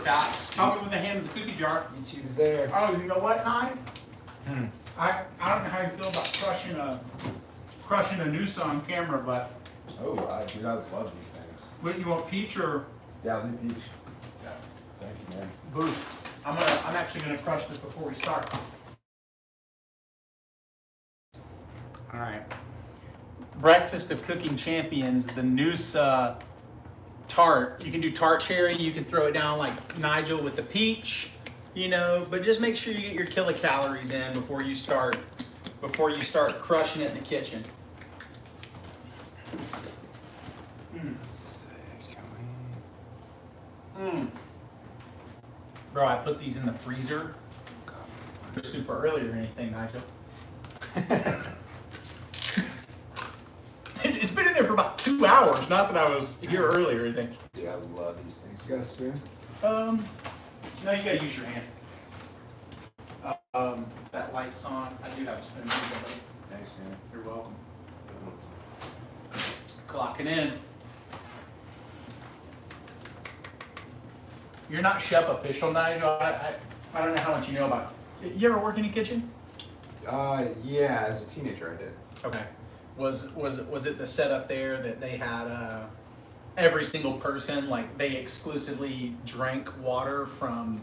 taps. Help me with the hand of the cookie jar. YouTube's there. Oh, you know what, Nye? I don't know how you feel about crushing a noose on camera, but Oh, dude, I love these things. what you want, peach or Yeah, I'll do peach. Yeah. Thank you, man. boost? I'm actually gonna crush this before we start. All right. Breakfast of Cooking Champions, the noose tart. You can do tart cherry. You can throw it down like Nigel with the peach, you know. But just make sure you get your kilocalories in before you start crushing it in the kitchen. Bro, I put these in the freezer. They're super early or anything, Nigel. It's been in there for about 2 hours. Not that I was here early or anything. Dude, I love these things. You got a spoon? No, you gotta use your hand. That light's on. I do have a spoon. Thanks, man. You're welcome. Clocking in. You're not chef official, Nigel. I don't know how much you know about it. You ever work in a kitchen? Yeah, as a teenager I did. Okay. Was it the setup there that they had every single person, like they exclusively drank water from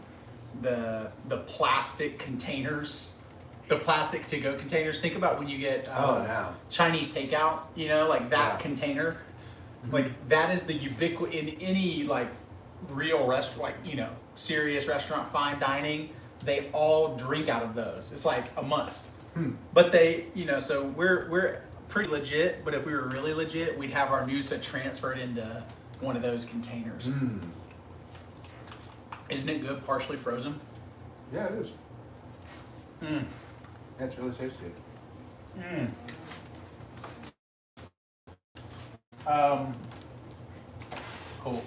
the plastic containers, the plastic to-go containers? Think about when you get Chinese takeout, you know, like that container. Like that is the ubiquity in any like real restaurant, like, you know, serious restaurant, fine dining, they all drink out of those. It's like a must. But they, you know, so we're pretty legit, but if we were really legit, we'd have our Noosa transferred into one of those containers. Isn't it good, partially frozen? Yeah, it is. Yeah, it's really tasty.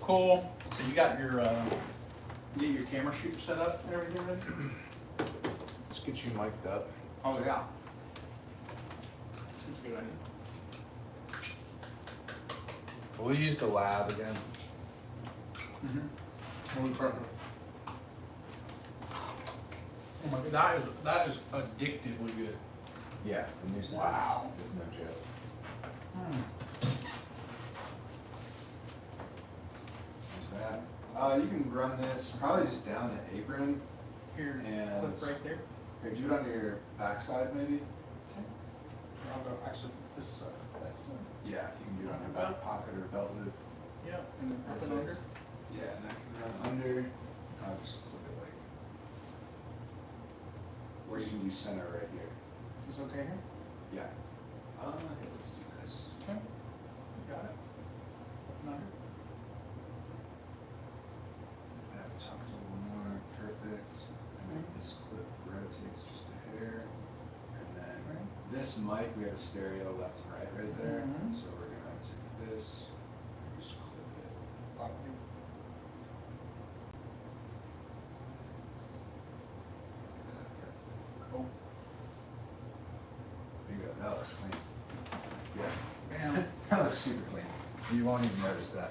Cool. So you got your camera shooter set up and everything ready? Let's get you mic'd up. Oh yeah. That's a good idea. We'll use the lab again. Oh my god, that is addictively good. Yeah, the new size Wow. is no joke. There's that. You can run this probably just down the apron. Here, And- clip right there. Here, do it on your backside maybe. I'll go actually this side. Yeah, you can do it on your back pocket or belt loop. Yeah, and then up and under. Yeah, and that can run under. I'll just clip it like. Or you can use center right here. Is this okay here? Yeah. Let's do this. Okay. Got it. Up and under. That tucked a little more. Perfect. And then this clip rotates just a hair. And then this mic, we have a stereo left and right there. So we're gonna take this, just clip it. Cool. There you go. That looks clean. Yeah. Bam. That looks super clean. You won't even notice that.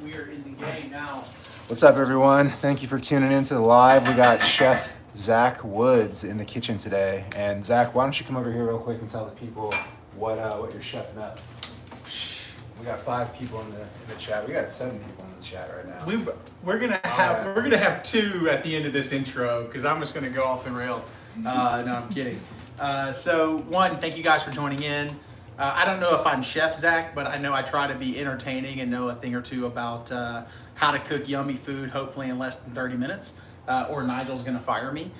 We are in the game now. What's up, everyone? Thank you for tuning in to the live. We got Chef Zach Woods in the kitchen today. And Zach, why don't you come over here real quick and tell the people what you're chefing up? We got 5 people in the chat. We got 7 people in the chat right now. We're gonna have 2 at the end of this intro because I'm just gonna go off the rails. No, I'm kidding. So one, thank you guys for joining in. I don't know if I'm Chef Zach, but I know I try to be entertaining and know a thing or two about how to cook yummy food, hopefully in less than 30 minutes, or Nigel's gonna fire me.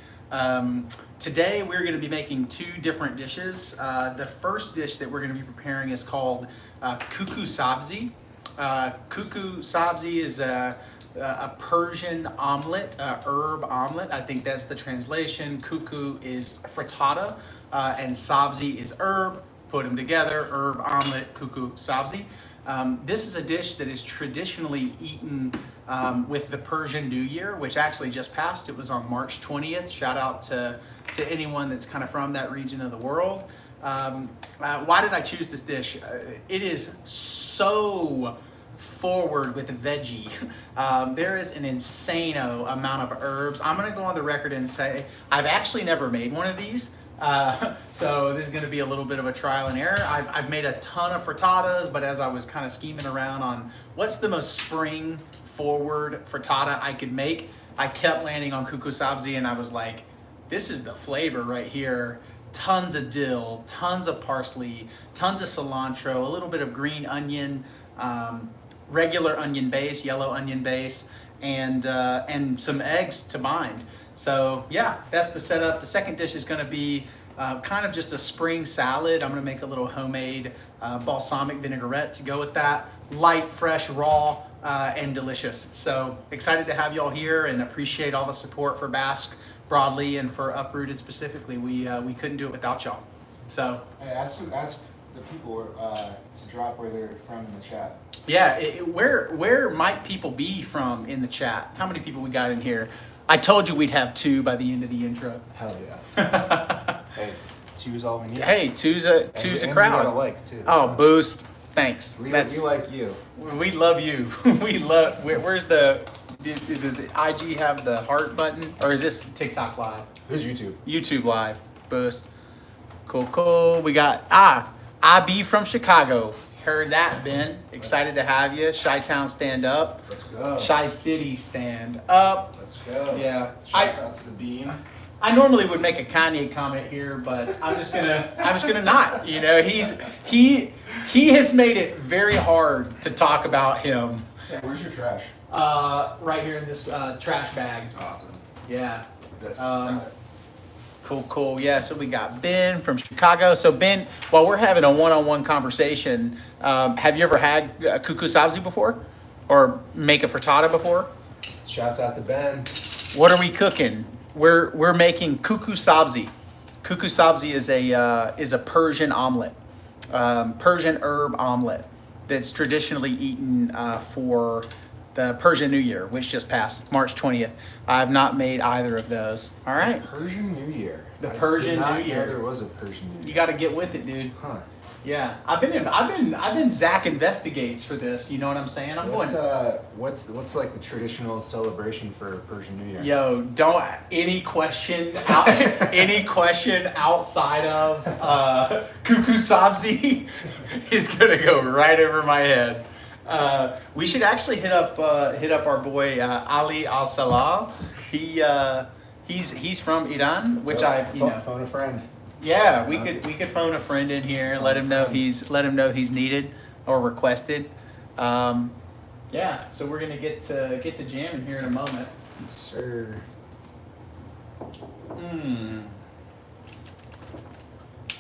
Today we're gonna be making 2 different dishes. The first dish that we're gonna be preparing is called kuku sabzi. Kuku sabzi is a Persian omelet, herb omelet. I think that's the translation. Kuku is frittata, and sabzi is herb. Put them together, herb omelet, kuku sabzi. This is a dish that is traditionally eaten with the Persian New Year, which actually just passed. It was on March 20th. Shout out to anyone that's kind of from that region of the world. Why did I choose this dish? It is so forward with veggie. There is an insane amount of herbs. I'm gonna go on the record and say I've actually never made one of these. So this is going to be a little bit of a trial and error. I've made a ton of frittatas, but as I was kind of scheming around on what's the most spring forward frittata I could make, I kept landing on kuku sabzi, and I was like, this is the flavor right here. Tons of dill, tons of parsley, tons of cilantro, a little bit of green onion, regular onion base, yellow onion base, and some eggs to bind. So yeah, that's the setup. The second dish is gonna be kind of just a spring salad. I'm gonna make a little homemade balsamic vinaigrette to go with that. Light, fresh, raw, and delicious. So excited to have y'all here and appreciate all the support for Basque broadly and for Uprootd specifically. We couldn't do it without y'all. So Hey, ask the people to drop where they're from in the chat. yeah, where might people be from in the chat? How many people we got in here? I told you we'd have 2 by the end of the intro. Hell yeah. Hey, 2 is all we need. Hey, two's a and crowd. We gotta like too. Oh, so. boost! Thanks. We like you. We love you. We love. Where's the? Does IG have the heart button, or is this TikTok live? This is YouTube. YouTube live. Boost. Cool. We got IB from Chicago. Heard that, Ben. Excited to have you. Chi-Town stand up. Let's go. Chi-City stand up. Let's go. Yeah. Shouts out to the beam. I normally would make a Kanye comment here, but I'm just gonna not. You know, he has made it very hard to talk about him. Yeah, where's your trash? Right here in this trash bag. Awesome. Yeah. This. Cool. Yeah, so we got Ben from Chicago. So Ben, while we're having a one-on-one conversation, have you ever had kuku sabzi before? Or make a frittata before? Shouts out to Ben. What are we cooking? We're making kuku sabzi. Kuku sabzi is a Persian omelet, Persian herb omelet that's traditionally eaten for the Persian New Year, which just passed March 20th. I have not made either of those. All right. Persian New Year. The Persian New New Year. There was a Persian New Year. You got to get with it, dude. Huh. Yeah, I've been Zach investigates for this. You know what I'm saying? What's like the traditional celebration for Persian New Year? Yo, don't any question outside of kuku sabzi is gonna go right over my head. We should actually hit up our boy Ali Al Salah. He's from Iran, which phone a friend. Yeah, we could phone a friend in here, let him know he's needed or requested. Yeah, so we're gonna get to jamming here in a moment. Yes, sir.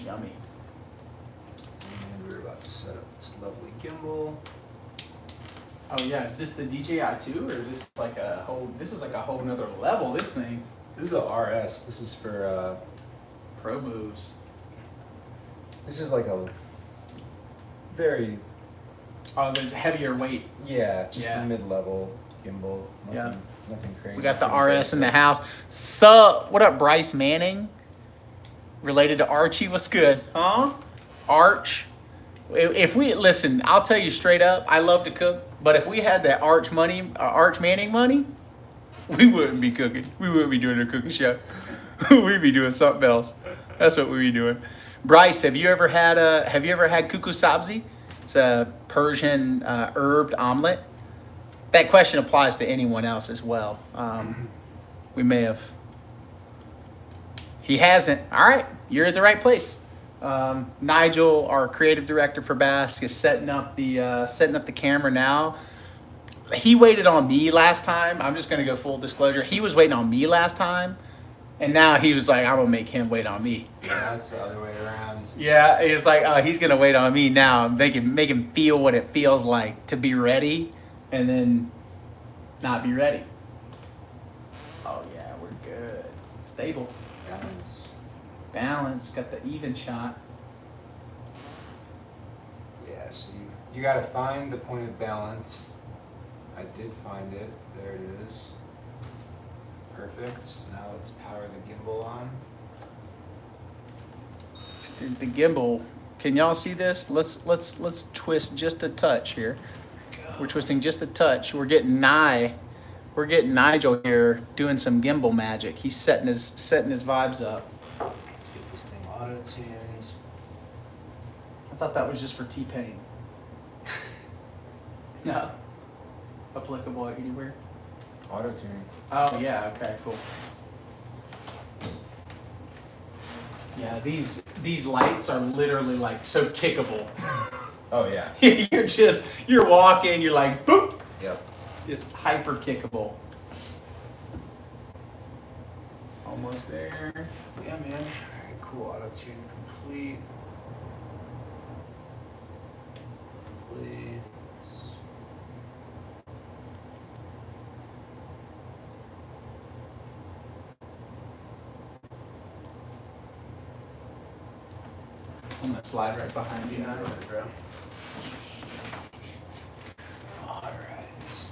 Yummy. And we're about to set up this lovely gimbal. Oh yeah, is this the DJI 2 or is this like a whole? This is like a whole nother level. This thing. This is a RS. This is for Pro moves. This is like a very There's heavier weight. just a mid-level gimbal. Nothing crazy. We got the RS in the house. So, what up, Bryce Manning? Related to Archie, what's good? Huh? Arch. If we listen, I'll tell you straight up, I love to cook, but if we had that Arch Manning money, we wouldn't be cooking. We wouldn't be doing a cooking show. We'd be doing something else. That's what we'd be doing. Bryce, have you ever had kuku sabzi? It's a Persian herbed omelet. That question applies to anyone else as well. We may have. He hasn't. All right, you're at the right place. Nigel, our creative director for Basque, is setting up the camera now. He waited on me last time. I'm just gonna go full disclosure. He was waiting on me last time, and now he was like, "I'm gonna make him wait on me." Yeah, that's the other way around. Yeah, it's like he's gonna wait on me now. Make him feel what it feels like to be ready, and then not be ready. Oh yeah, we're good. Stable. Balance. Got the even shot. Yeah, so you gotta find the point of balance. I did find it. There it is. Perfect. Now let's power the gimbal on. Dude, the gimbal. Can y'all see this? Let's twist just a touch here. There we go. We're twisting just a touch. We're getting Nigel here doing some gimbal magic. He's setting his vibes up. Let's get this thing auto-tuned. I thought that was just for T-Pain. No. Applicable anywhere? Auto-tuning. Oh, yeah, okay, cool. Yeah, these lights are literally like so kickable. Oh yeah. you're walking, you're like, boop! Yep. Just hyper kickable. Almost there. Yeah, man. Alright, cool. Auto-tune complete. Lovely. I'm gonna slide right behind you now. Bro. Alright.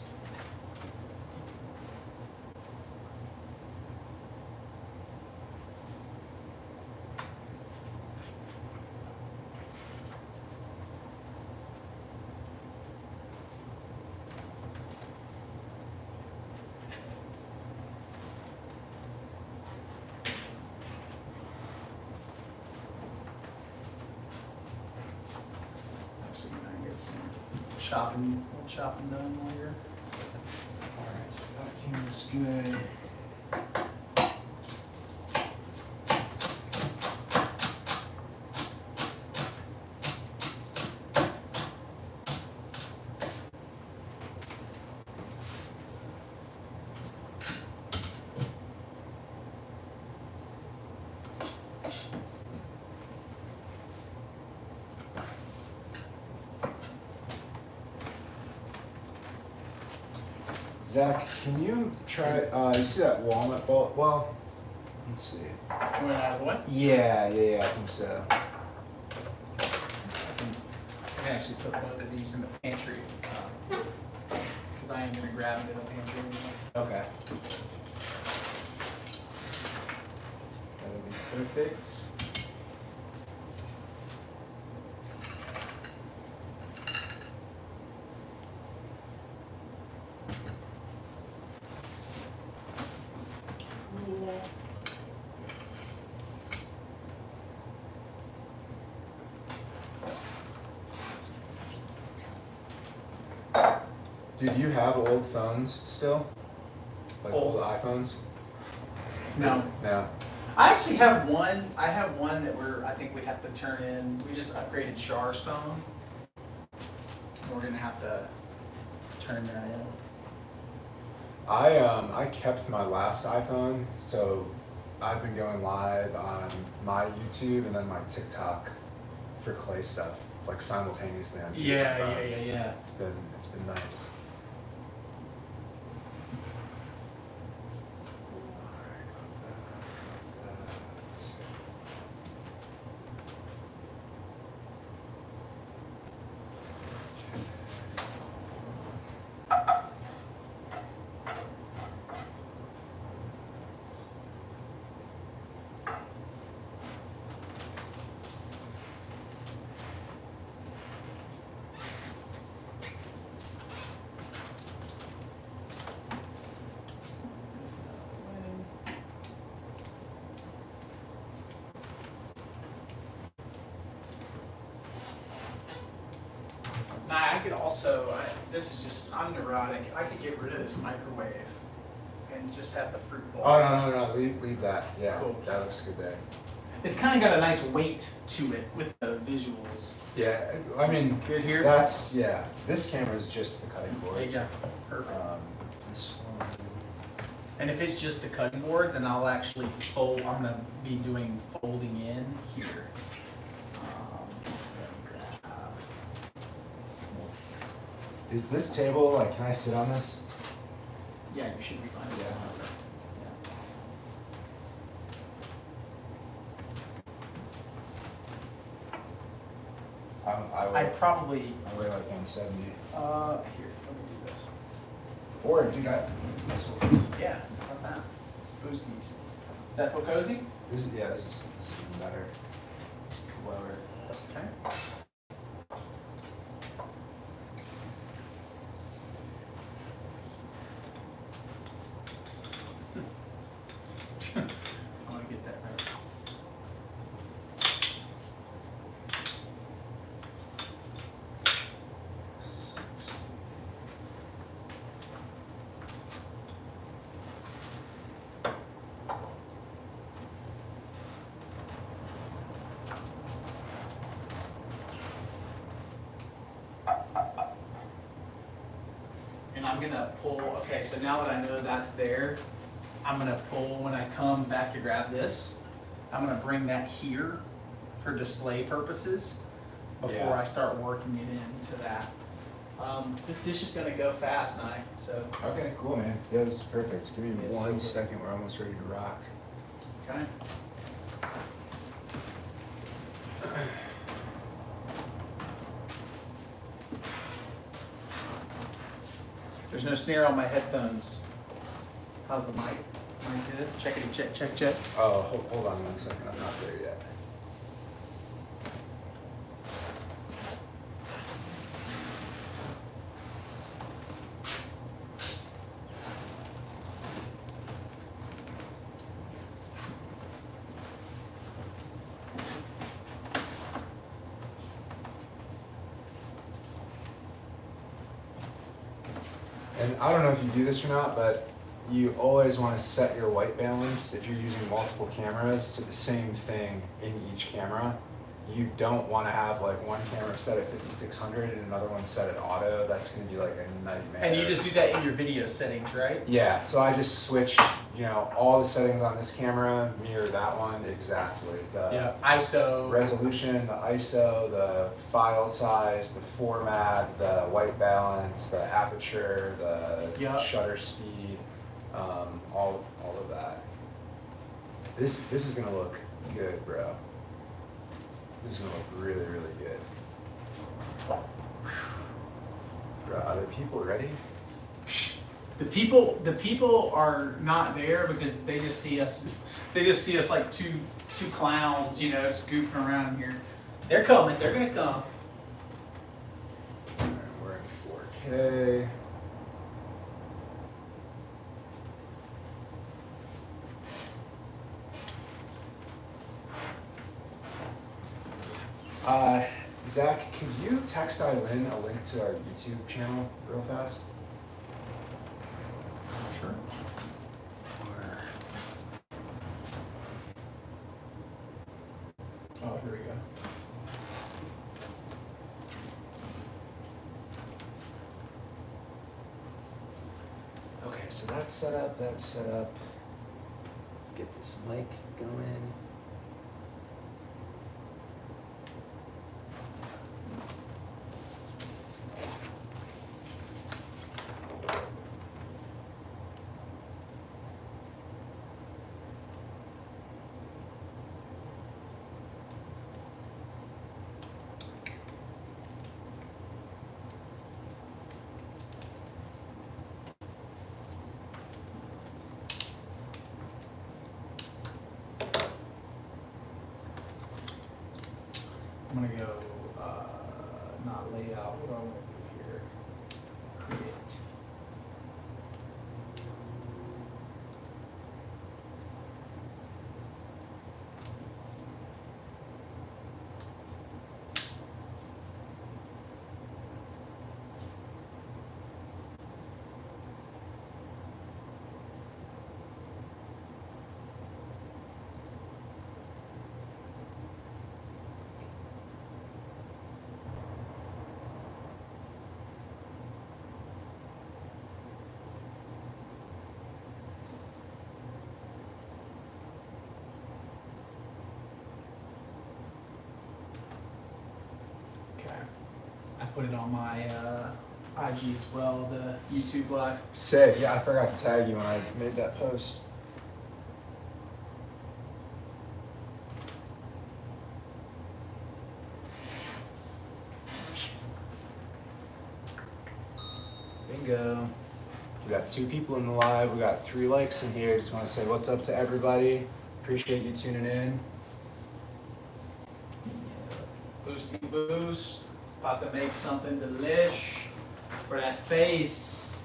So we're gonna get some chopping done while you're. Alright, so that camera's good. Zach, can you try, you see that walnut bolt? Well, let's see. Went out of the way? Yeah, I think so. I can actually put both of these in the pantry. Because I am gonna grab it in the pantry anyway. Okay. That'll be perfect. Dude, do you have old phones still? Like old iPhones? No. No. I actually have one. I have one that I think we have to turn in. We just upgraded Char's phone. We're gonna have to turn that in. I kept my last iPhone, so I've been going live on my YouTube and then my TikTok for clay stuff, like simultaneously on two different phones. Yeah. It's been nice. This is out of the way. Nah, I could also. This is just. I'm neurotic. I could get rid of this microwave and just have the fruit bowl. Oh no, leave that. Yeah, Cool. that looks good there. It's kind of got a nice weight to it with the visuals. Yeah, I mean, Good here? This camera is just the cutting board. There you go. Perfect. This one. And if it's just a cutting board, then I'll actually fold. I'm gonna be doing folding in here. Is this table, like, can I sit on this? Yeah, you should be fine. Yeah. I I'd probably. weigh like 170. Here, let me do this. Or, dude, this one. Yeah, how about that? Boosties. Does that feel cozy? This is even better. It's lower. Okay. gonna pull, okay, so now that I know that's there, I'm gonna pull, when I come back to grab this, I'm gonna bring that here for display purposes before Yeah. I start working it into that. This dish is gonna go fast, Nye, so. Okay, cool, man. Yeah, this is perfect. Give me Yeah, one so- second. We're almost ready to rock. Okay. There's no snare on my headphones. How's the mic? Mic good? Check it, check. Oh, hold on 1 second. I'm not there yet. And I don't know if you do this or not, but you always want to set your white balance if you're using multiple cameras to the same thing in each camera. You don't want to have like one camera set at 5600 and another one set at auto. That's going to be like a nightmare. And you just do that in your video settings, right? Yeah, so I just switch, all the settings on this camera, mirror that one exactly. The ISO. resolution, the ISO, the file size, the format, the white balance, the aperture, the Yep. shutter speed, all of that. This is gonna look good, bro. This is gonna look really, really good. Bro, are there people ready? The people are not there because they just see us. They just see us like two clowns, just goofing around here. They're coming. They're gonna come. Alright, we're in 4K. Zach, could you text Eileen a link to our YouTube channel real fast? Sure. Oh, here we go. Okay, so that's set up, Let's get this mic going. I'm gonna go not layout. What do I want to do here? Create. Okay. I put it on my IG as well, the YouTube live. Sick, yeah, I forgot to tag you when I made that post. Bingo. We got 2 people in the live. We got 3 likes in here. Just want to say what's up to everybody. Appreciate you tuning in. Boosty boost. About to make something delish for that face.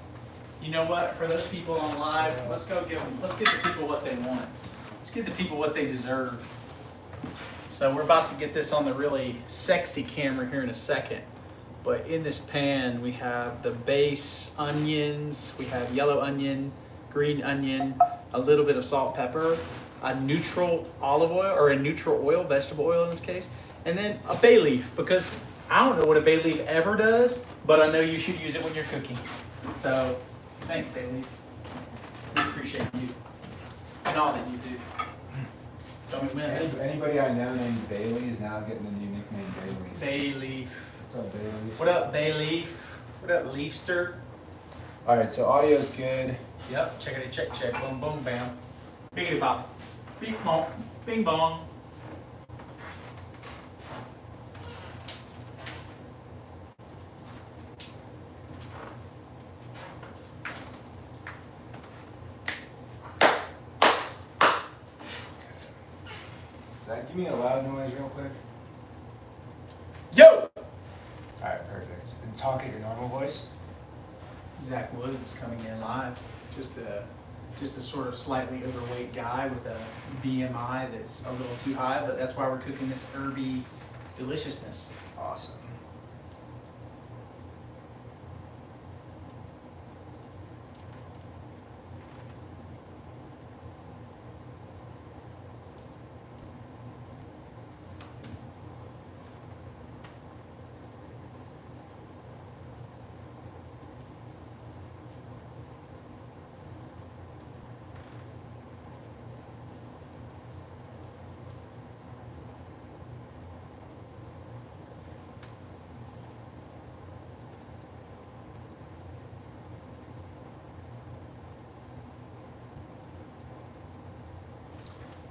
You know what? For those people on live, let's get the people what they want. Let's give the people what they deserve. So we're about to get this on the really sexy camera here in a second. But in this pan, we have the base onions, we have yellow onion, green onion, a little bit of salt, pepper, a neutral olive oil, or a neutral oil, vegetable oil in this case, and then a bay leaf, because I don't know what a bay leaf ever does, but I know you should use it when you're cooking. So Thanks, Bailey. We appreciate you and all that you do. Tell me when. Anybody I know named Bailey is now getting the new nickname Bailey. Bayleaf. What's up, Bailey? What up, Bayleaf? What up, Leafster? All right, so audio's good. Yep, checkity check check, boom boom bam. Biggity bop. Bing bong. Bing bong. Zach, give me a loud noise real quick. Yo! All right, perfect. And talk at your normal voice. Zach Woods coming in live. Just a sort of slightly overweight guy with a BMI that's a little too high, but that's why we're cooking this herby deliciousness. Awesome.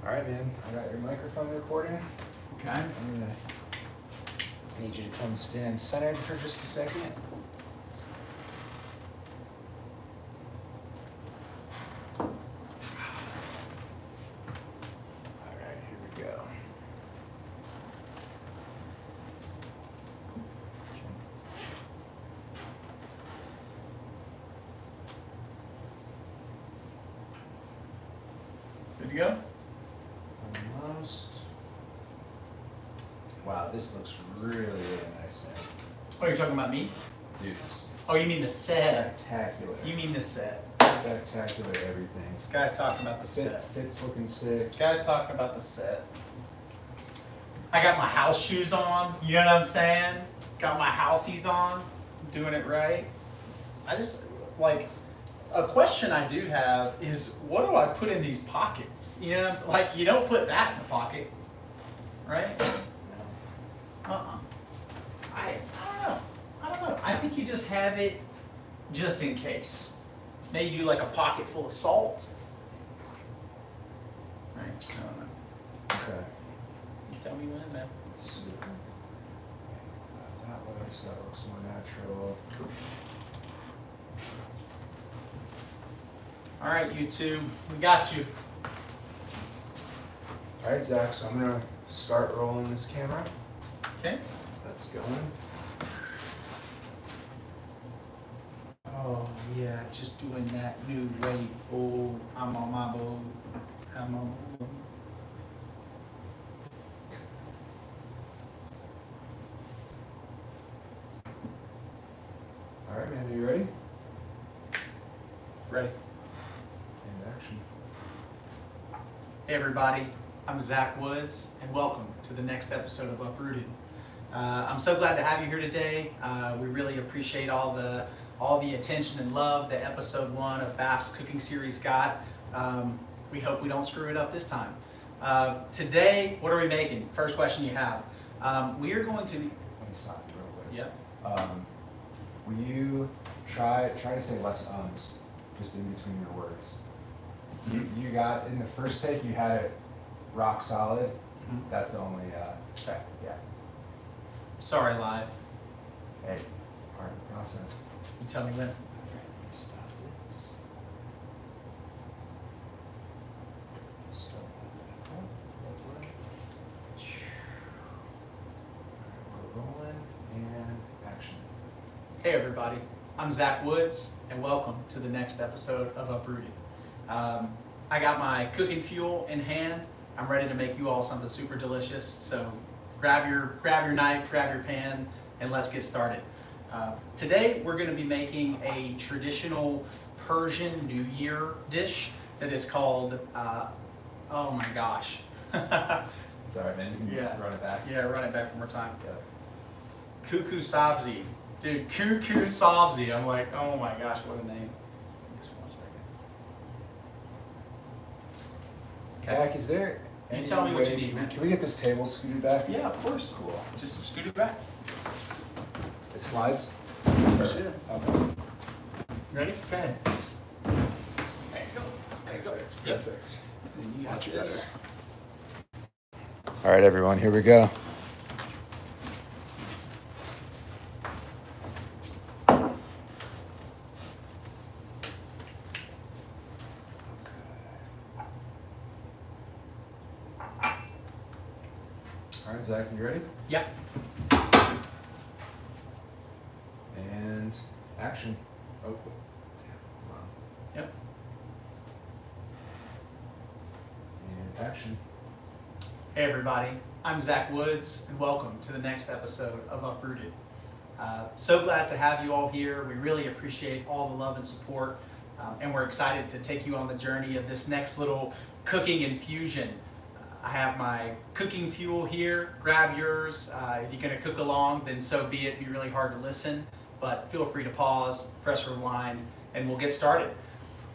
All right, man. I got your microphone recording. Okay. I'm gonna need you to come stand centered for just a second. All right, here we go. Good to go? Almost. Wow, this looks really, really nice, man. Oh, you're talking about me? Dude, Oh, you mean the set. spectacular. You mean the set. Spectacular everything. This guy's talking about the set. Fit's looking sick. This guy's talking about the set. I got my house shoes on. You know what I'm saying? Got my houseies on. Doing it right. I just, like, a question I do have is, what do I put in these pockets? You know what I'm saying? Like, you don't put that in the pocket, right? Uh-uh. I don't know. I don't know. I think you just have it just in case. Maybe do like a pocket full of salt. Right? I don't know. Okay. You tell me when, man. Let's see. That way, so that looks more natural. Cool. All right, YouTube, we got you. All right, Zach, so I'm gonna start rolling this camera. Okay. That's going. Oh yeah, just doing that new wave. Oh, I'm on my boat. I'm on my boat. All right, man, are you ready? Ready? And action. Hey everybody, I'm Zach Woods, and welcome to the next episode of Uprootd. I'm so glad to have you here today. We really appreciate all the attention and love that episode 1 of Bass Cooking Series got. We hope we don't screw it up this time. Today, what are we making? First question you have. We are going to. Let me stop you real quick. Yep. Will you try to say less ums just in between your words? You got, in the first take, you had it rock solid. Mhm. That's the only, Okay. yeah. Sorry, live. Hey, it's part of the process. You tell me when. Stop this. Stop that. Lovely. Alright, we're rolling, and action. Hey everybody, I'm Zach Woods, and welcome to the next episode of Uprootd. I got my cooking fuel in hand. I'm ready to make you all something super delicious. So grab your knife, grab your pan, and let's get started. Today we're going to be making a traditional Persian New Year dish that is called, oh my gosh. Sorry, man. You can run it back. Yeah, run it back one more time. Yeah. Cuckoo sabzi. Dude, cuckoo sabzi. I'm like, oh my gosh, what a name. Zach, is there You any tell me what way- you need, man. Can we get this table scooted back? Yeah, of course. Cool. Just scoot it back. It slides? Sure. Okay. Ready? Go ahead. There you go. There you go. Yep. Perfect. And you got Much this. All right, everyone, here we go. All right, Zach, you ready? Yep. And action. Oh, hold on. Yep. And action. Hey everybody, I'm Zach Woods, and welcome to the next episode of Uprootd. So glad to have you all here. We really appreciate all the love and support, and we're excited to take you on the journey of this next little cooking infusion. I have my cooking fuel here. Grab yours. If you're going to cook along, then so be it. It'd be really hard to listen, but feel free to pause, press rewind, and we'll get started.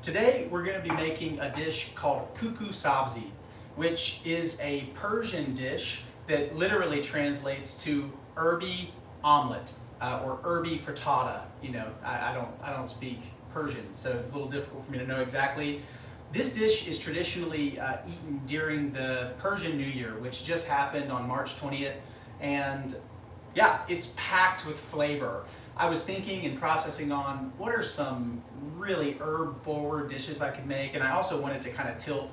Today we're going to be making a dish called kuku sabzi, which is a Persian dish that literally translates to herby omelet or herby frittata. You know, I don't speak Persian, so it's a little difficult for me to know exactly. This dish is traditionally eaten during the Persian New Year, which just happened on March 20th, and yeah, it's packed with flavor. I was thinking and processing on what are some really herb-forward dishes I could make, and I also wanted to kind of tilt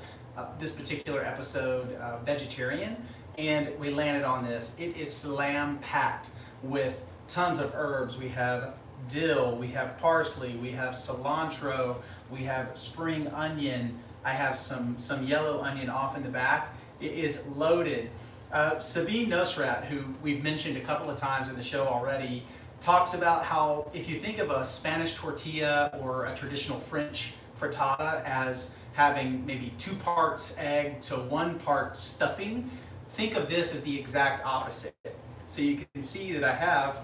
this particular episode vegetarian, and we landed on this. It is slam-packed with tons of herbs. We have dill, we have parsley, we have cilantro, we have spring onion. I have some yellow onion off in the back. It is loaded. Sabine Nosrat, who we've mentioned a couple of times in the show already, talks about how if you think of a Spanish tortilla or a traditional French frittata as having maybe 2 parts egg to 1 part stuffing, think of this as the exact opposite. So you can see that I have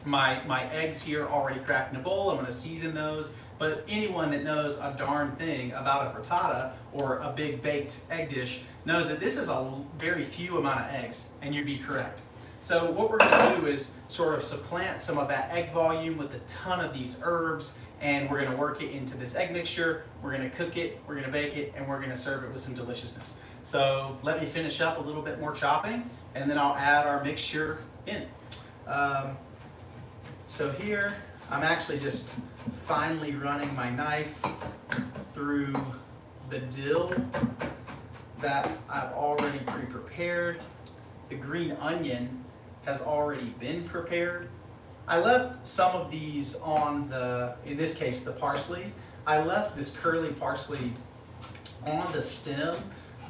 my eggs here already cracked in a bowl. I'm going to season those. But anyone that knows a darn thing about a frittata or a big baked egg dish knows that this is a very few amount of eggs, and you'd be correct. So what we're going to do is sort of supplant some of that egg volume with a ton of these herbs, and we're going to work it into this egg mixture. We're going to cook it, we're going to bake it, and we're going to serve it with some deliciousness. So let me finish up a little bit more chopping, and then I'll add our mixture in. So here, I'm actually just finely running my knife through the dill that I've already pre-prepared. The green onion has already been prepared. I left some of these on in this case, the parsley. I left this curly parsley on the stem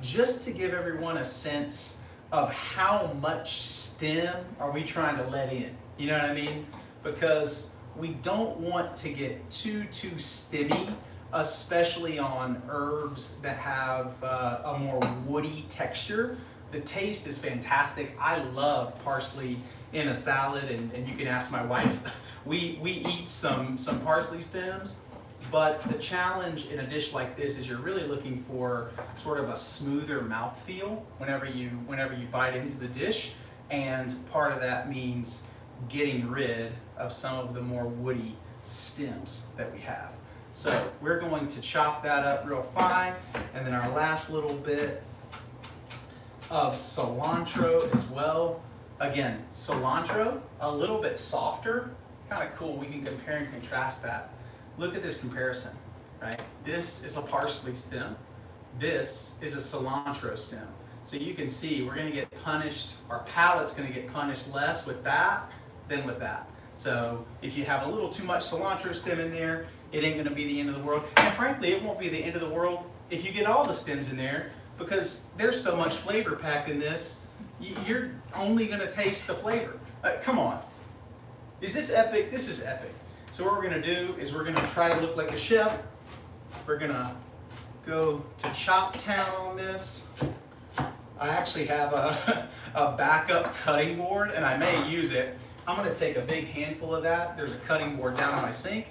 just to give everyone a sense of how much stem are we trying to let in. You know what I mean? Because we don't want to get too stemmy, especially on herbs that have a more woody texture. The taste is fantastic. I love parsley in a salad, and you can ask my wife. We eat some parsley stems, but the challenge in a dish like this is you're really looking for sort of a smoother mouthfeel whenever you bite into the dish, and part of that means getting rid of some of the more woody stems that we have. So we're going to chop that up real fine, and then our last little bit of cilantro as well. Again, cilantro, a little bit softer, kind of cool. We can compare and contrast that. Look at this comparison, right? This is a parsley stem. This is a cilantro stem. So you can see we're gonna get punished, our palate's gonna get punished less with that than with that. So if you have a little too much cilantro stem in there, it ain't gonna be the end of the world. And frankly, it won't be the end of the world if you get all the stems in there, because there's so much flavor packed in this, you're only gonna taste the flavor. Come on. Is this epic? This is epic. So what we're gonna do is we're gonna try to look like a chef. We're gonna go to Chop Town on this. I actually have a backup cutting board, and I may use it. I'm gonna take a big handful of that. There's a cutting board down in my sink,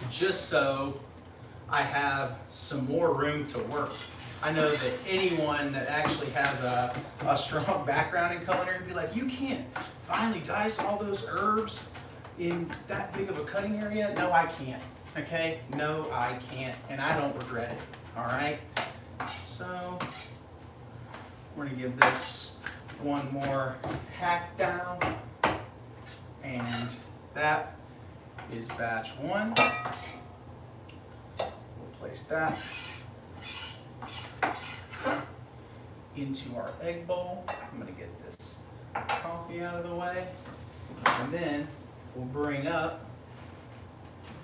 just so I have some more room to work. I know that anyone that actually has a strong background in culinary would be like, you can't finely dice all those herbs in that big of a cutting area. No, I can't, okay? No, I can't, and I don't regret it, all right? So we're gonna give this one more hack down, and that is batch one. We'll place that into our egg bowl. I'm gonna get this coffee out of the way, and then we'll bring up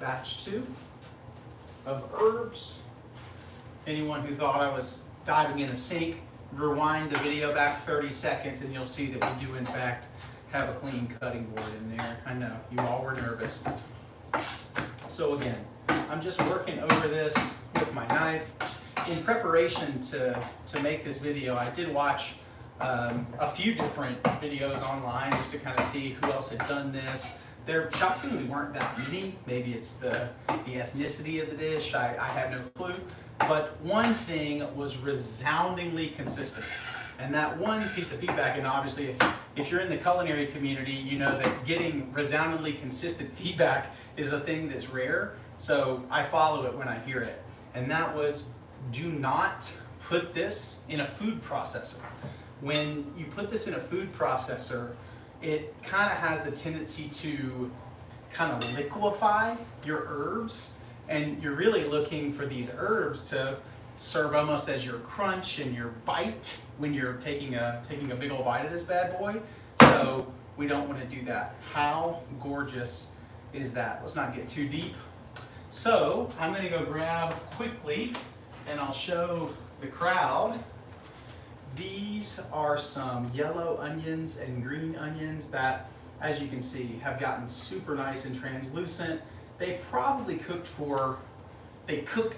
batch two of herbs. Anyone who thought I was diving in the sink, rewind the video back 30 seconds and you'll see that we do in fact have a clean cutting board in there. I know, you all were nervous. So again, I'm just working over this with my knife. In preparation to make this video, I did watch a few different videos online just to kind of see who else had done this. There shockingly weren't that many. Maybe it's the ethnicity of the dish, I have no clue. But one thing was resoundingly consistent. And that one piece of feedback, and obviously if you're in the culinary community, you know that getting resoundingly consistent feedback is a thing that's rare. So I follow it when I hear it. And that was, do not put this in a food processor. When you put this in a food processor, it kind of has the tendency to kind of liquefy your herbs, and you're really looking for these herbs to serve almost as your crunch and your bite when you're taking a big old bite of this bad boy. So we don't want to do that. How gorgeous is that? Let's not get too deep. So I'm going to go grab quickly, and I'll show the crowd. These are some yellow onions and green onions that, as you can see, have gotten super nice and translucent. They probably cooked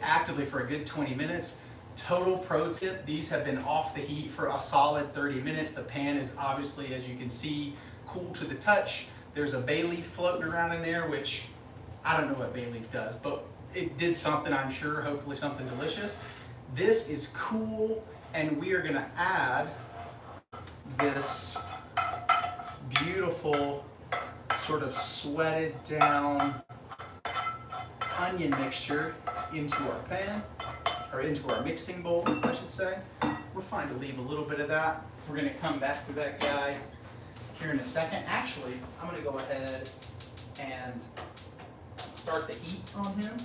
actively for a good 20 minutes. Total pro tip, these have been off the heat for a solid 30 minutes. The pan is obviously, as you can see, cool to the touch. There's a bay leaf floating around in there, which I don't know what bay leaf does, but it did something, I'm sure, hopefully something delicious. This is cool, and we are gonna add this beautiful sort of sweated down onion mixture into our pan, or into our mixing bowl, I should say. We're fine to leave a little bit of that. We're gonna come back to that guy here in a second. Actually, I'm gonna go ahead and start the heat on him,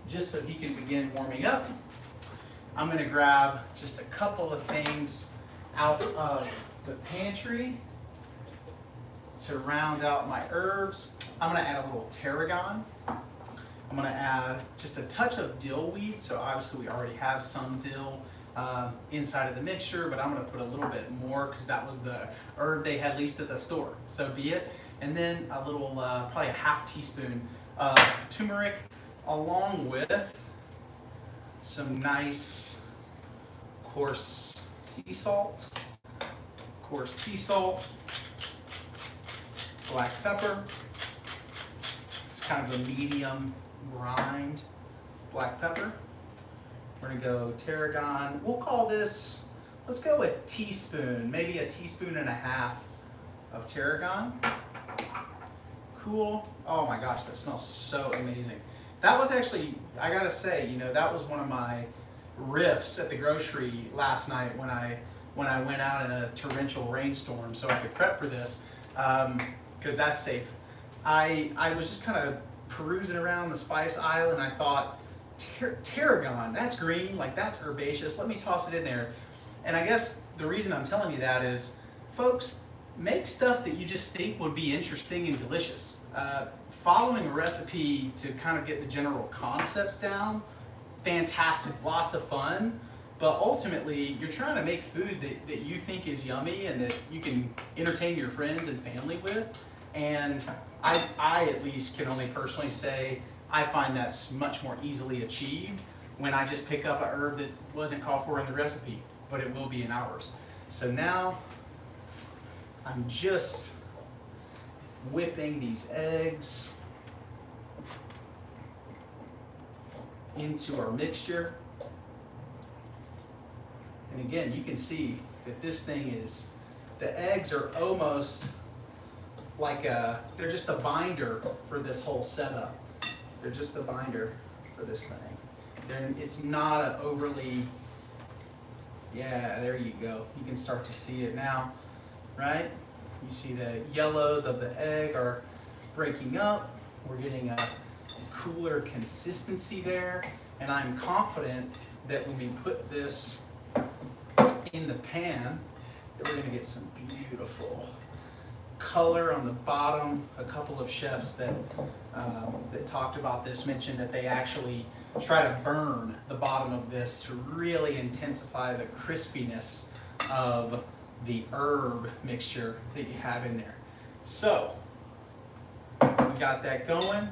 just so he can begin warming up. I'm gonna grab just a couple of things out of the pantry to round out my herbs. I'm gonna add a little tarragon. I'm gonna add just a touch of dill weed. So obviously we already have some dill inside of the mixture, but I'm gonna put a little bit more because that was the herb they had least at the store. So be it. And then a little, probably a half teaspoon of turmeric, along with some nice coarse sea salt, black pepper. It's kind of a medium grind black pepper. We're gonna go tarragon. We'll call this, let's go a teaspoon, maybe a teaspoon and a half of tarragon. Cool. Oh my gosh, that smells so amazing. That was actually, I gotta say, you know, that was one of my riffs at the grocery last night when I went out in a torrential rainstorm so I could prep for this, because that's safe. I was just kind of perusing around the spice aisle and I thought, tarragon, that's green, like that's herbaceous, let me toss it in there. And I guess the reason I'm telling you that is, folks, make stuff that you just think would be interesting and delicious. Following a recipe to kind of get the general concepts down, fantastic, lots of fun, but ultimately you're trying to make food that you think is yummy and that you can entertain your friends and family with. And I at least can only personally say I find that's much more easily achieved when I just pick up a herb that wasn't called for in the recipe, but it will be in ours. So now I'm just whipping these eggs into our mixture. And again, you can see that this thing is, the eggs are almost like they're just a binder for this whole setup. They're just a binder for this thing. It's not an overly, yeah, there you go. You can start to see it now, right? You see the yellows of the egg are breaking up. We're getting a cooler consistency there. And I'm confident that when we put this in the pan, that we're gonna get some beautiful color on the bottom. A couple of chefs that talked about this mentioned that they actually try to burn the bottom of this to really intensify the crispiness of the herb mixture that you have in there. So, we got that going.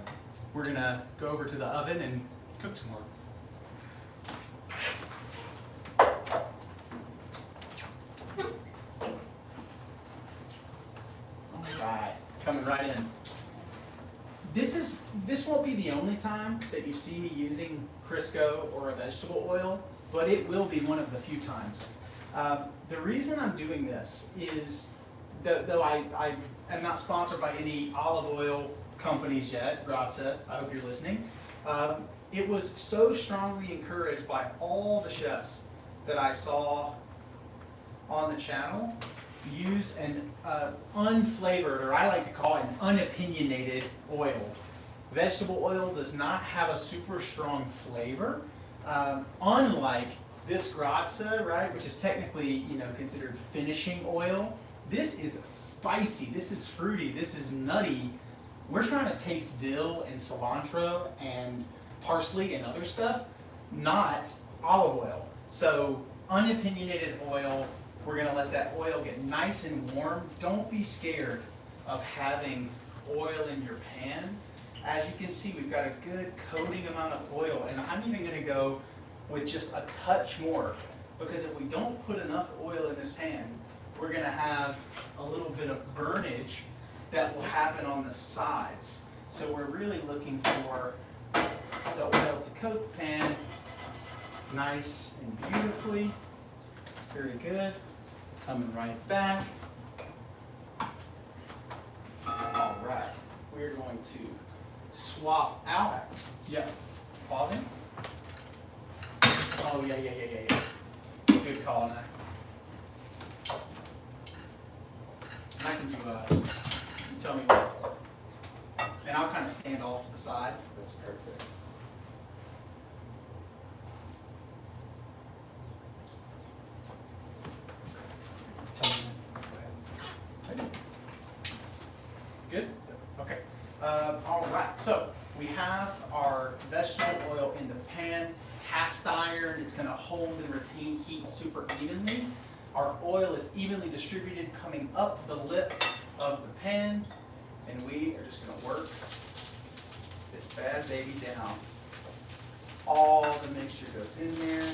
We're gonna go over to the oven and cook some more. Alright, coming right in. This won't be the only time that you see me using Crisco or a vegetable oil, but it will be one of the few times. The reason I'm doing this is, though I am not sponsored by any olive oil companies yet, Grazie, I hope you're listening. It was so strongly encouraged by all the chefs that I saw on the channel use an unflavored, or I like to call it an unopinionated oil. Vegetable oil does not have a super strong flavor, unlike this Grazie, right, which is technically, considered finishing oil. This is spicy, this is fruity, this is nutty. We're trying to taste dill and cilantro and parsley and other stuff, not olive oil. So unopinionated oil, we're gonna let that oil get nice and warm. Don't be scared of having oil in your pan. As you can see, we've got a good coating amount of oil, and I'm even gonna go with just a touch more, because if we don't put enough oil in this pan, we're gonna have a little bit of burnage that will happen on the sides. So we're really looking for the oil to coat the pan nice and beautifully. Very good. Coming right back. All right. We're going to swap out. Yeah. Pausing. Oh, yeah. Good call, Nick. I can do, you tell me what. And I'll kind of stand off to the side. That's perfect. Tell me. Go ahead. Good? Okay. All right, so we have our vegetable oil in the pan, cast iron. It's gonna hold and retain heat super evenly. Our oil is evenly distributed coming up the lip of the pan, and we are just gonna work this bad baby down. All the mixture goes in there.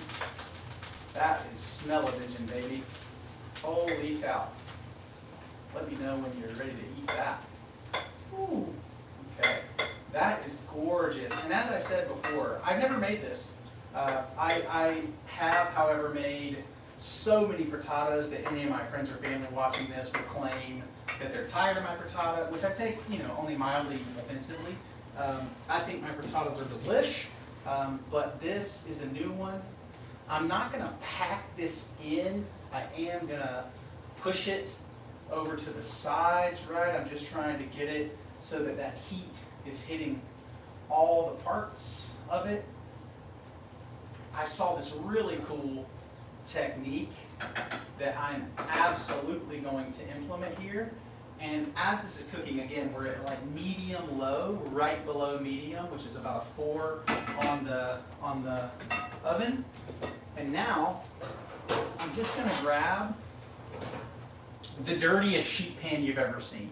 That is smell-o-vision, baby. Holy cow. Let me know when you're ready to eat that. Ooh, okay. That is gorgeous. And as I said before, I've never made this. I have, however, made so many frittatas that any of my friends or family watching this will claim that they're tired of my frittata, which I take, only mildly offensively. I think my frittatas are delish, but this is a new one. I'm not gonna pack this in. I am gonna push it over to the sides, right? I'm just trying to get it so that that heat is hitting all the parts of it. I saw this really cool technique that I'm absolutely going to implement here. And as this is cooking, again, we're at like medium low, right below medium, which is about a 4 on the oven. And now I'm just gonna grab the dirtiest sheet pan you've ever seen.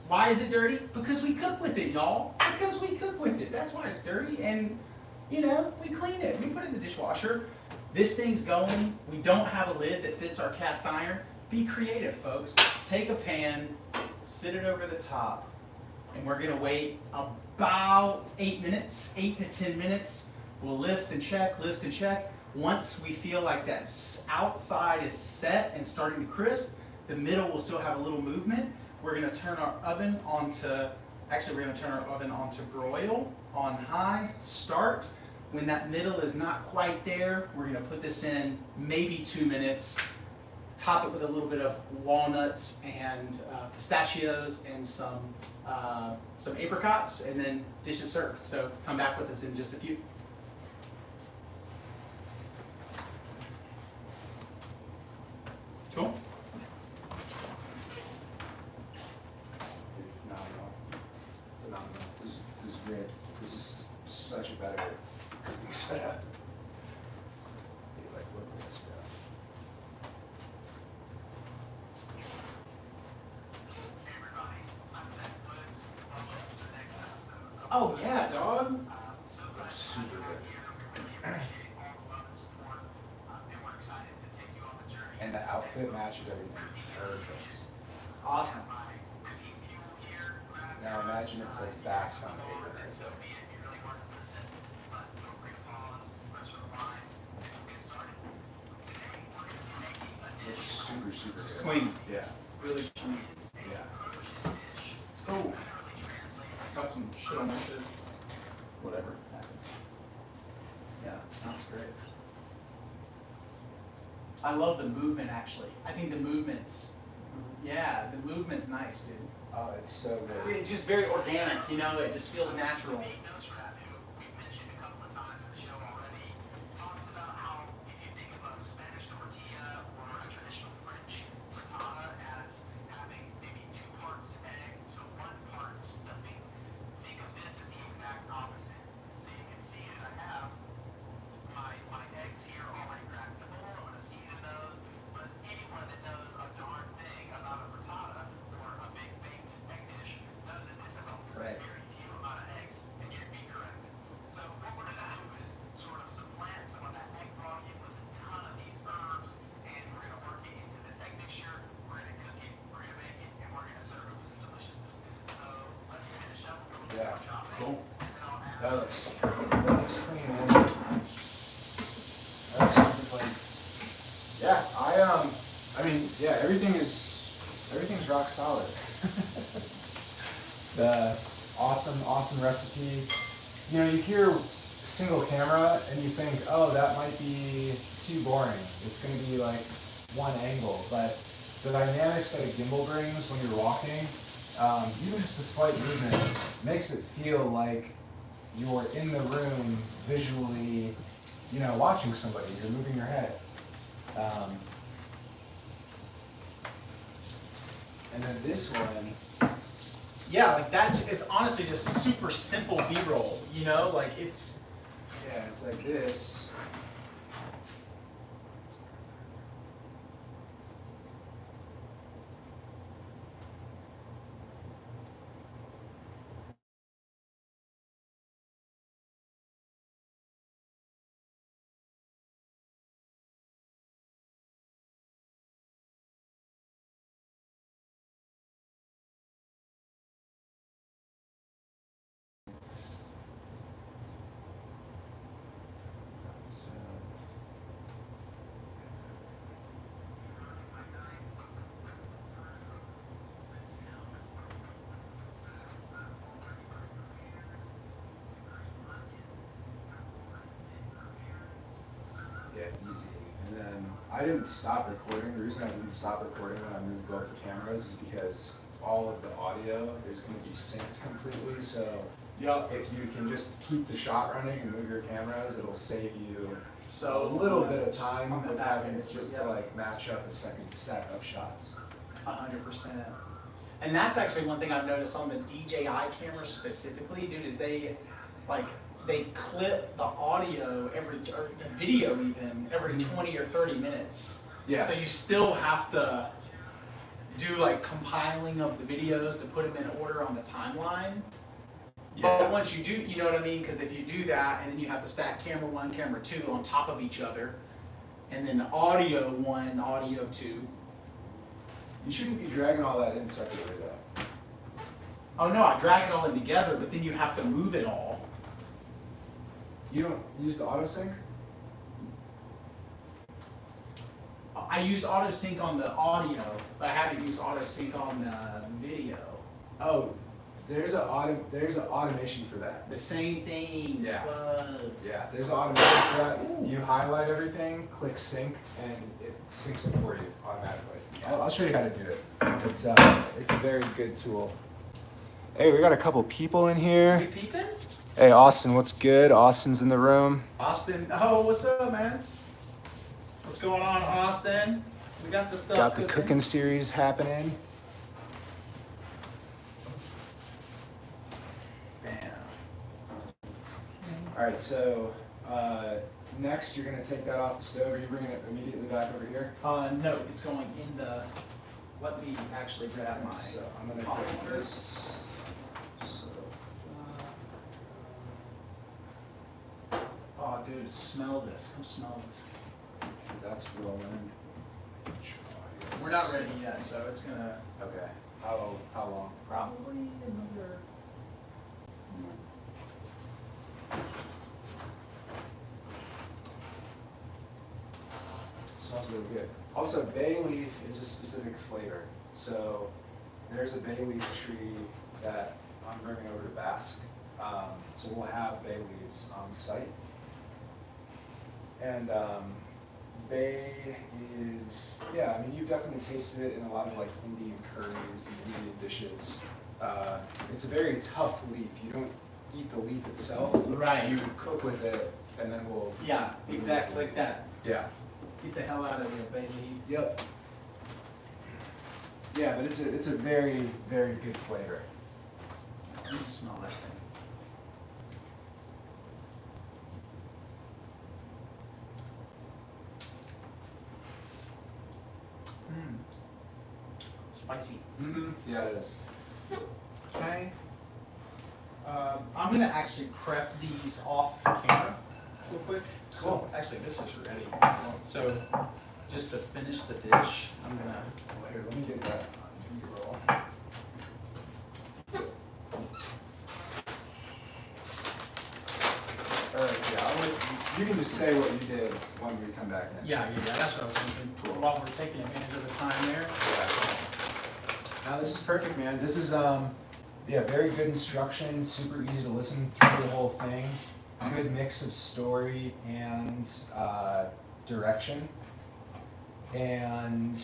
Why is it dirty? Because we cook with it, y'all. Because we cook with it. That's why it's dirty. And we clean it. We put it in the dishwasher. This thing's going. We don't have a lid that fits our cast iron. Be creative, folks. Take a pan, sit it over the top, and we're gonna wait about 8 minutes, 8 to 10 minutes We'll lift and check, lift and check. Once we feel like that outside is set and starting to crisp, the middle will still have a little movement. We're gonna turn our oven onto, actually we're gonna turn our oven onto broil on high, start. When that middle is not quite there, we're gonna put this in maybe 2 minutes, top it with a little bit of walnuts and pistachios and some apricots, and then dish is served. So come back with us in just a few. Cool. Phenomenal. Phenomenal. This is great. This is such a better cooking setup. Dude, like, look at this, bro. Hey everybody, I'm Zach Woods. Welcome to the next episode of Oh yeah, dog. So glad to have Super you good. out here. We really appreciate all the love and support, and we're excited to take you on the journey. And the This outfit next matches everything. cooking Perfect. evolution. Awesome. My cooking fuel here. Grab Now yours. imagine it says You Basque can on come the on, paper. and so be it. You're really hard to listen, but feel free to pause, press rewind, and we'll get started. Today we're going to be making a It's dish super, super good. Clean. Yeah. Really clean. is a Yeah. Persian dish. Oh, Literally translates to got some shit on my shit. Whatever happens. Yeah, sounds great. I love the movement actually. I think the movement's, yeah, the movement's nice, dude. Oh, it's so good. It's just very organic, you know, it just feels natural. Steve Nosrat, who we've mentioned a couple of times in the show already, talks about how if you think of a Spanish tortilla or a traditional French frittata as having maybe 2 parts egg to 1 part stuffing, think of this as the exact opposite. So you can see that I have my eggs here already cracked in the bowl. I'm going to season those, but anyone that knows a darn thing about a frittata or a big baked egg dish knows that this has a Right. very few amount of eggs, and you'd be correct. So what we're going to do is sort of supplant some of that egg volume with a ton of these herbs, and we're going to work it into this egg mixture. We're going to cook it, we're going to bake it, and we're going to serve it with some deliciousness. So let me finish up with a little Yeah. more chopping, Cool. and then I'll add That looks clean, man. That looks super clean. Yeah, I mean, yeah, everything's rock solid. The awesome recipe. You know, you hear single camera and you think, oh, that might be too boring. It's gonna be like one angle, but the dynamics that a gimbal brings when you're walking, even just a slight movement, makes it feel like you're in the room visually, you know, watching somebody. You're moving your head. And then this one, Yeah, like it's honestly just super simple B-roll, you know, like it's, yeah, it's like this. So, yeah, easy. And then I didn't stop recording. The reason I didn't stop recording when I moved both the cameras is because all of the audio is going to be synced completely. So yep. if you can just keep the shot running and move your cameras, it'll save you So a little bit of time on the with back having end, just yeah. to like match up a second set of shots. 100%. And that's actually one thing I've noticed on the DJI camera specifically, dude, is they clip the audio or the video even every 20 or 30 minutes. Yeah. So you still have to do like compiling of the videos to put them in order on the timeline. But once you do, you know what I mean? Because if you do that and then you have to stack camera 1, camera 2 on top of each other, and then audio 1, audio 2. You shouldn't be dragging all that in separately though. Oh no, I drag it all in together, but then you have to move it all. You don't use the auto sync? I use auto sync on the audio, but I haven't used auto sync on the video. Oh, there's an automation for that. The same thing. Yeah. Fuck. Yeah, there's an automation for that. You highlight everything, click sync, and it syncs it for you automatically. I'll show you how to do it. It's a very good tool. Hey, we got a couple people in You here. peeping? Hey, Austin, what's good? Austin's in the room. Austin, oh, what's up, man? What's going on, Austin? We got the stuff. Got the cooking series happening. Bam. All right, so next you're gonna take that off the stove. Are you bringing it immediately back over here? No, it's going in the. Let me actually grab my. So I'm gonna put this. So Oh, dude, smell this. Come smell this. that's rolling. We're not ready yet, so it's gonna Okay. How long? probably another. Smells really good. Also, bay leaf is a specific flavor. So there's a bay leaf tree that I'm bringing over to Basque. So we'll have bay leaves on site. And bay is, yeah, I mean, you've definitely tasted it in a lot of like Indian curries and Indian dishes. It's a very tough leaf. You don't eat the leaf itself. Right. You cook with it, and then we'll. Yeah, exactly like that. Yeah. Get the hell out of here, bay leaf. Yep. Yeah, but it's a very, very good flavor. Let me smell that thing. Spicy. Mm-hmm. Yeah, it is. Okay. I'm gonna actually prep these off camera real quick. Cool. So, actually, this is ready. So, just to finish the dish, I'm gonna. Here, let me get that on B-roll. Alright, yeah, you can just say what you did when we come back in. Yeah, that's what I was thinking. Cool. While we're taking advantage of the time there. Yeah. Now this is perfect, man. This is yeah, very good instruction, super easy to listen through the whole thing. Good mix of story and direction. And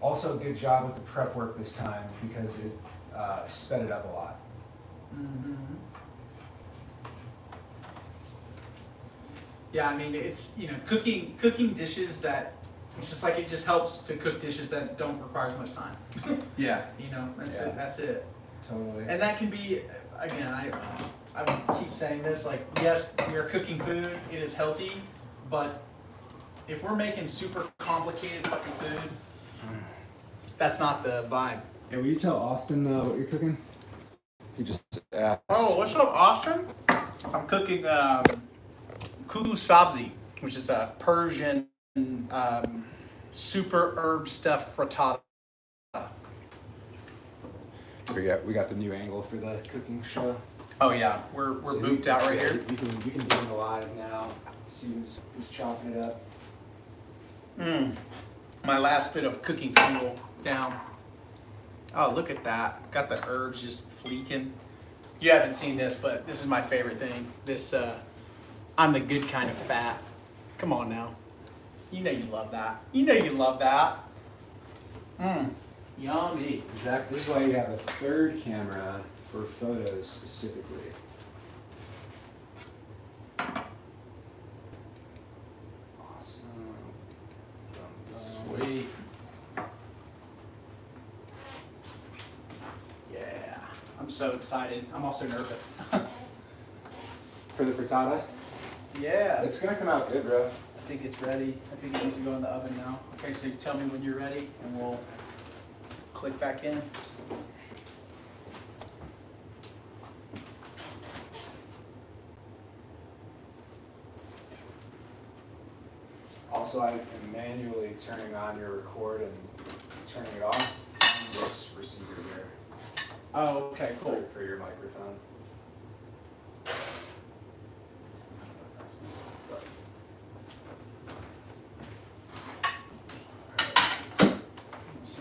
also a good job with the prep work this time because it sped it up a lot. Mm-hmm. Yeah, I mean, it's, cooking dishes that, it's just like it just helps to cook dishes that don't require as much time. Yeah. That's Yeah. it. That's it. Totally. And that can be, again, I would keep saying this, like, yes, we are cooking food, it is healthy, but if we're making super complicated fucking food, that's not the vibe. Hey, will you tell Austin what you're cooking? He just asked. Oh, what's up, Austin? I'm cooking kudu sabzi, which is a Persian super herb stuffed frittata. We got the new angle for the cooking show. Oh yeah, we're So booped out right here. You can do it live now. See who's chopping it up. My last bit of cooking fuel down. Oh, look at that. Got the herbs just fleeking. You haven't seen this, but this is my favorite thing. This, I'm the good kind of fat. Come on now. You know you love that. You know you love that. Yummy. Zach, this is why you have a third camera for photos specifically. Awesome. Sweet. Yeah. I'm so excited. I'm also nervous. For the frittata? Yeah. It's gonna come out good, bro. I think it's ready. I think it needs to go in the oven now. Okay, so you tell me when you're ready and we'll click back in. Also, I am manually turning on your record and turning it off on this receiver here Oh, okay, cool. for your microphone.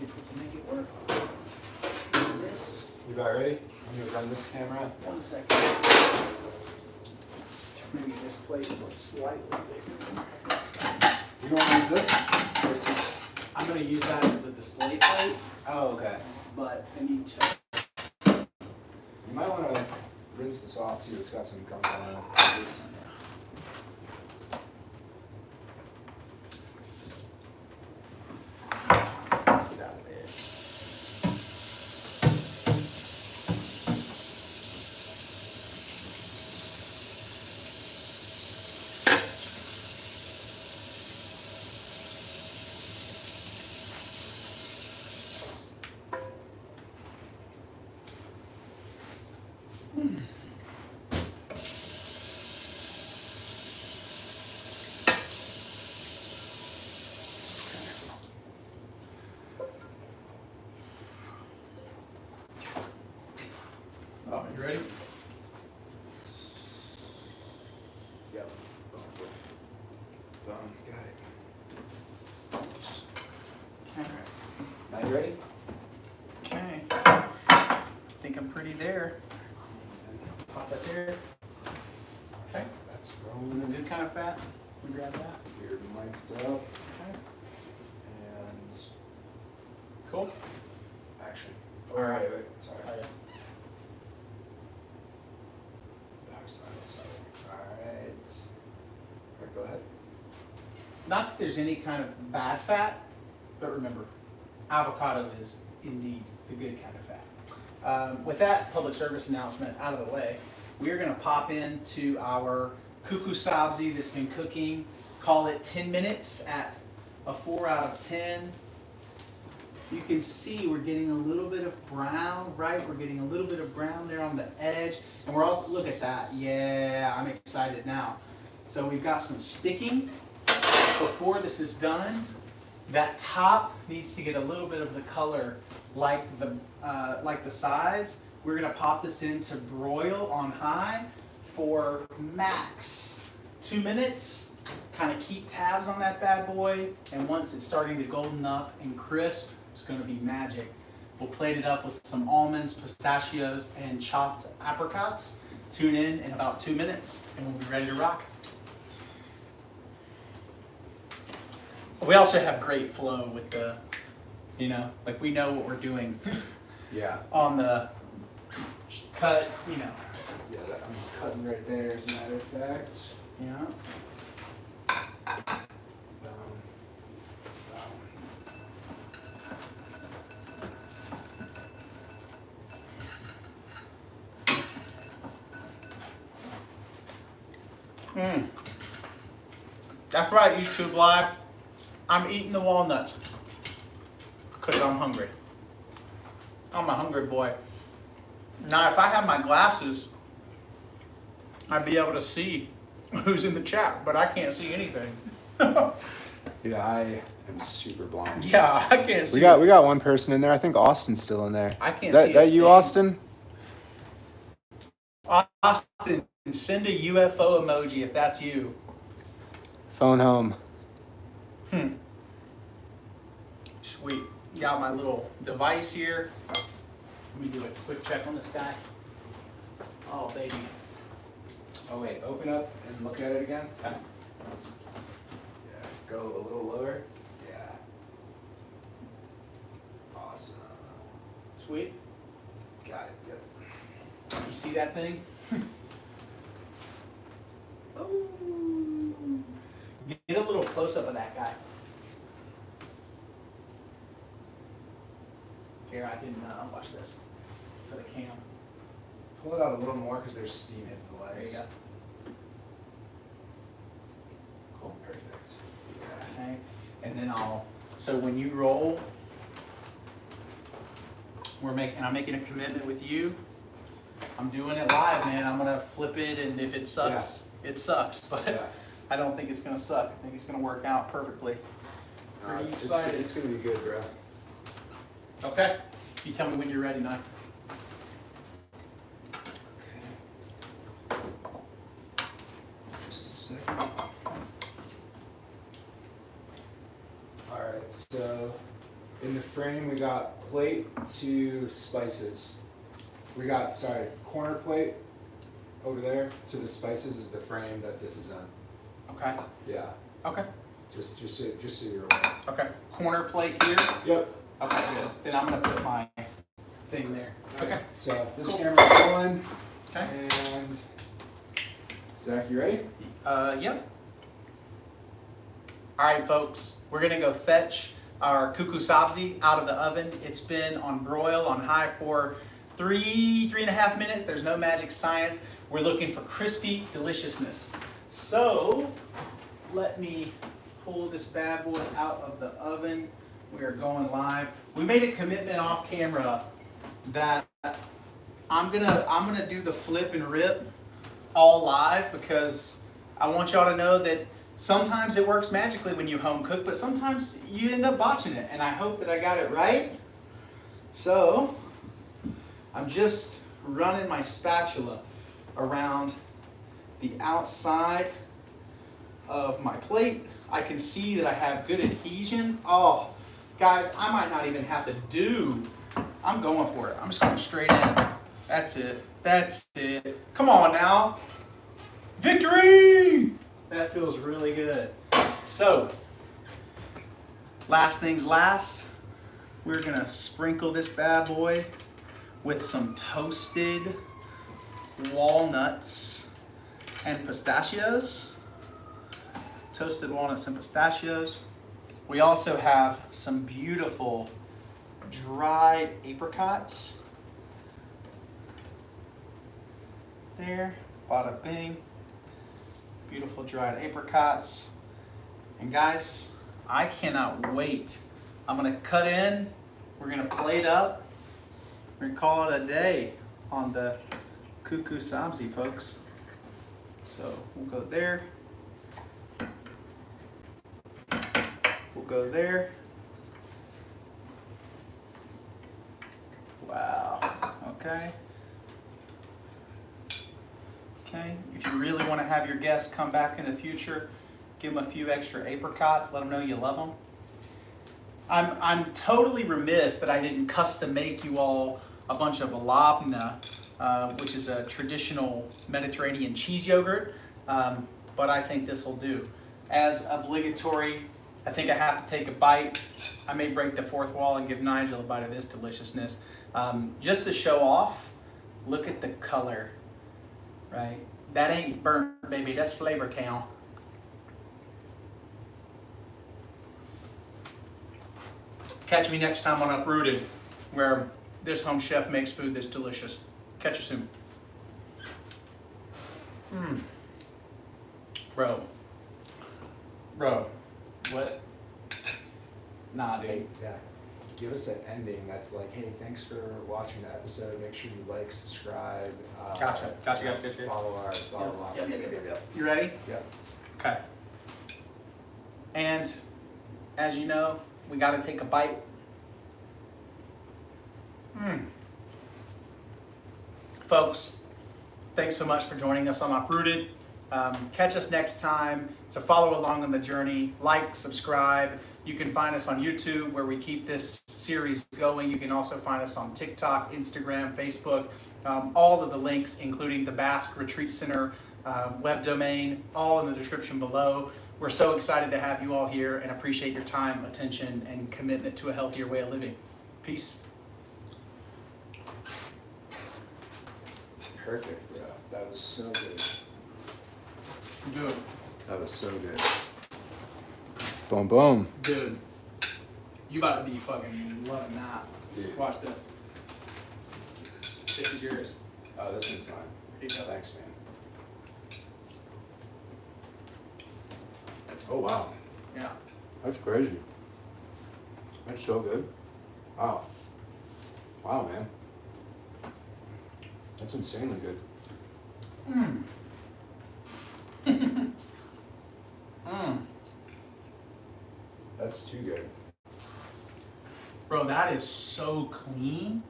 see if we can make it work. This. You about ready? I'm gonna run this camera. 1 second. Maybe this plate is slightly bigger. You want to use this? Or is this? I'm going to use that as the display plate, Oh, okay. but I need to. You might want to rinse this off too. It's got some gunk on it. Oh, you ready? Yep. Boom. Got it. All right. Now you ready? Okay. I think I'm pretty there. Pop that there. Okay. That's And rolling. a good kind of fat. We grab that. You're mic'd up. Okay. And Cool. action. All right. Wait. Sorry. Oh, yeah. Backside. Sorry. Alright. Alright, go ahead. Not that there's any kind of bad fat, but remember, avocado is indeed the good kind of fat. With that public service announcement out of the way, we are going to pop into our cuckoo sabzi that's been cooking. Call it 10 minutes at a 4 out of 10. You can see we're getting a little bit of brown, right? We're getting a little bit of brown there on the edge. And we're also, look at that. Yeah, I'm excited now. So we've got some sticking. Before this is done, that top needs to get a little bit of the color like the sides. We're gonna pop this into broil on high for max 2 minutes. Kind of keep tabs on that bad boy. And once it's starting to golden up and crisp, it's gonna be magic. We'll plate it up with some almonds, pistachios, and chopped apricots. Tune in about 2 minutes and we'll be ready to rock. We also have great flow with the, like we know what we're doing Yeah. on the cut, Yeah, that, I'm cutting right there as a matter of fact. Yeah. Down. That's right, YouTube Live. I'm eating the walnuts because I'm hungry. I'm a hungry boy. Now, if I had my glasses, I'd be able to see who's in the chat, but I can't see anything. Yeah, I am super blind. Yeah, I can't see. We got one person in there. I think Austin's still in there. I can't Is see that a you, thing. Austin? Austin, send a UFO emoji if that's you. Phone home. Sweet. Got my little device here. Let me do a quick check on this guy. Oh, baby. Oh wait, open up and look at it again. Okay. Yeah, go a little lower. Yeah. Awesome. Sweet. Got it. Yep. You see that thing? Oh. Get a little close up of that guy. Here, I can watch this for the cam. Pull it out a little more because there's steam hitting the There you legs. go. Cool. Perfect. Yeah. Okay. And then so when you roll, I'm making a commitment with you. I'm doing it live, man. I'm gonna flip it, and if it sucks, it sucks. But Yeah. I don't think it's gonna suck. I think it's gonna work out perfectly. No, Pretty it's excited. it's gonna be good, bro. Okay. You tell me when you're ready, Nye. Okay. Just a second. Alright, so In the frame, we got plate to spices. We got, sorry, corner plate over there. So the spices is the frame that this is in. Okay. Yeah. Okay. Just so you're aware. Okay. Corner plate here. Yep. Okay, good. Then I'm gonna put my thing there. Okay. So this Cool. camera's going. Okay. And Zach, you ready? Yep. All right, folks. We're gonna go fetch our cuckoo sabzi out of the oven. It's been on broil on high for 3.5 minutes. There's no magic science. We're looking for crispy deliciousness. So let me pull this bad boy out of the oven. We are going live. We made a commitment off camera that I'm gonna do the flip and rip all live because I want y'all to know that sometimes it works magically when you home cook, but sometimes you end up botching it. And I hope that I got it right. So I'm just running my spatula around the outside of my plate. I can see that I have good adhesion. Oh, guys, I might not even have to do. I'm going for it. I'm just going straight in. That's it. That's it. Come on now. Victory! That feels really good. So, last things last, we're gonna sprinkle this bad boy with some toasted walnuts and pistachios. Toasted walnuts and pistachios. We also have some beautiful dried apricots. There, bada bing. Beautiful dried apricots. And guys, I cannot wait. I'm gonna cut in, we're gonna plate up, we're gonna call it a day on the cuckoo sabzi, folks. So we'll go there. We'll go there. Wow, okay. Okay, if you really want to have your guests come back in the future, give them a few extra apricots, let them know you love them. I'm totally remiss that I didn't custom make you all a bunch of labna, which is a traditional Mediterranean cheese yogurt, but I think this will do. As obligatory, I think I have to take a bite. I may break the fourth wall and give Nigel a bite of this deliciousness. Just to show off, look at the color. Right? That ain't burnt, baby. That's Flavor Town. Catch me next time on Uprootd, where this home chef makes food that's delicious. Catch you soon. Bro. What? Nah, dude. Hey, Zach, give us an ending that's like, hey, thanks for watching the episode. Make sure you like, subscribe. Gotcha. Follow our, blah. Yep. You ready? Yep. Okay. And as you know, we got to take a bite. Folks, thanks so much for joining us on Uprootd. Catch us next time to follow along on the journey. Like, subscribe. You can find us on YouTube where we keep this series going. You can also find us on TikTok, Instagram, Facebook. All of the links, including the Basque Retreat Center web domain, all in the description below. We're so excited to have you all here and appreciate your time, attention, and commitment to a healthier way of living. Peace. Perfect, bro. That was so good. Dude. That was so good. Boom, boom. Dude. You about to be fucking loving that. Dude. Watch this. This is yours. Oh, this one's mine. Here you go. Thanks, man. Oh, wow. Yeah. That's crazy. That's so good. Wow. Wow, man. That's insanely good. That's too good. Bro, that is so clean.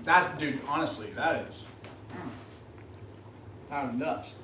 That, dude, honestly, that is kind of nuts.